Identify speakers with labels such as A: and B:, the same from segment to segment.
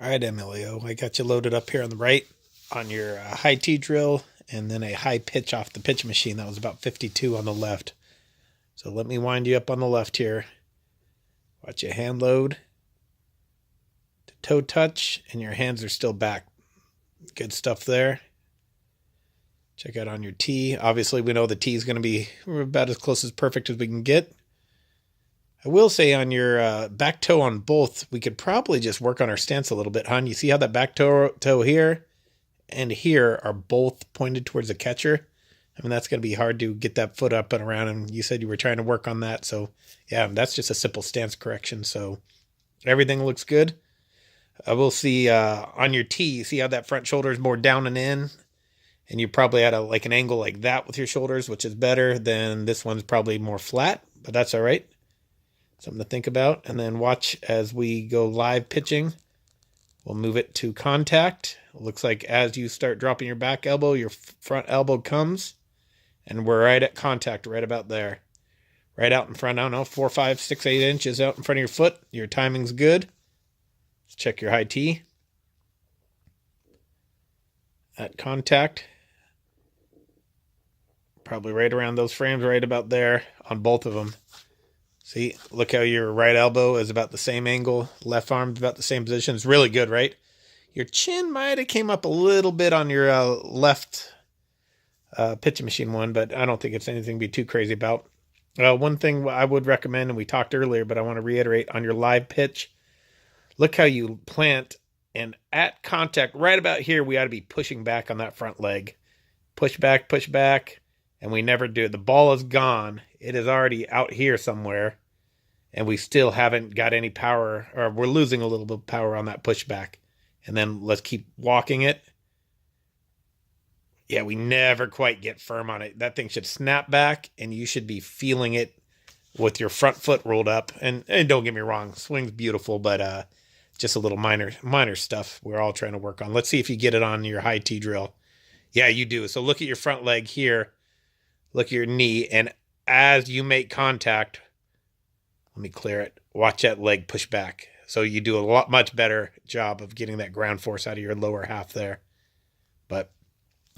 A: All right, Emilio, I got you loaded up here on the right on your high T drill and then a high pitch off the pitch machine. That was about 52 on the left. So let me wind you up on the left here. Watch your hand load to toe touch, and your hands are still back. Good stuff there. Check out on your T. Obviously, we know the T is going to be about as close as perfect as we can get. I will say on your back toe on both, we could probably just work on our stance a little bit, hon. You see how that back toe here and here are both pointed towards the catcher? I mean, that's going to be hard to get that foot up and around, and you said you were trying to work on that. So, yeah, that's just a simple stance correction. So everything looks good. I will see on your T, you see how that front shoulder is more down and in? And you probably had an angle like that with your shoulders, which is better than this one's probably more flat, but that's all right. Something to think about. And then watch as we go live pitching. We'll move it to contact. It looks like as you start dropping your back elbow, your front elbow comes. And we're right at contact, right about there. Right out in front, I don't know, 4, 5, 6, 8 inches out in front of your foot. Your timing's good. Let's check your high T. At contact. Probably right around those frames, right about there on both of them. See, look how your right elbow is about the same angle. Left arm's about the same position. It's really good, right? Your chin might have came up a little bit on your left pitching machine one, but I don't think it's anything to be too crazy about. One thing I would recommend, and we talked earlier, but I want to reiterate on your live pitch, look how you plant, and at contact, right about here, we ought to be pushing back on that front leg. Push back, and we never do. The ball is gone. It is already out here somewhere, and we still haven't got any power, or we're losing a little bit of power on that pushback. And then let's keep walking it. Yeah, we never quite get firm on it. That thing should snap back, and you should be feeling it with your front foot rolled up. And don't get me wrong, swing's beautiful, but just a little minor stuff we're all trying to work on. Let's see if you get it on your high T drill. Yeah, you do. So look at your front leg here. Look at your knee, and as you make contact, let me clear it. Watch that leg push back. So you do a much better job of getting that ground force out of your lower half there. But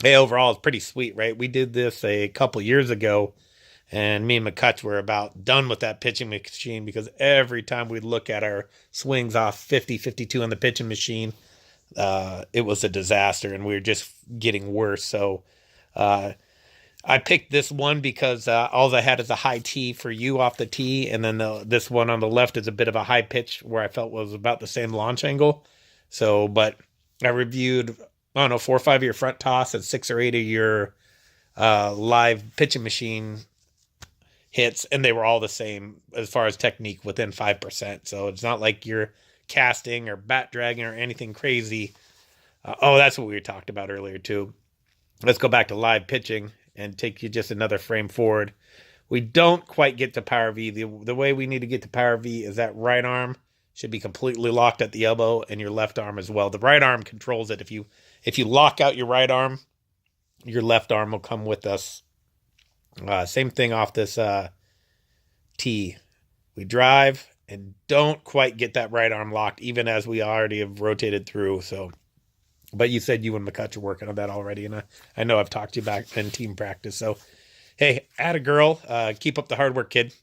A: hey, overall, it's pretty sweet, right? We did this a couple years ago, and me and McCutch were about done with that pitching machine because every time we'd look at our swings off 50, 52 on the pitching machine, it was a disaster, and we were just getting worse. So I picked this one because all I had is a high T for you off the tee, and then this one on the left is a bit of a high pitch where I felt was about the same launch angle. So, but I reviewed, I don't know, 4 or 5 of your front toss and 6 or 8 of your live pitching machine hits, and they were all the same as far as technique, within 5%. So it's not like you're casting or bat dragging or anything crazy. That's what we talked about earlier too. Let's go back to live pitching and take you just another frame forward. We don't quite get to power V. The way we need to get to power V is that right arm should be completely locked at the elbow, and your left arm as well. The right arm controls it. If you lock out your right arm, your left arm will come with us. Same thing off this tee. We drive and don't quite get that right arm locked, even as we already have rotated through. So, but you said you and McCutch are working on that already, and I know I've talked to you back in team practice. So, hey, atta girl, keep up the hard work, kid.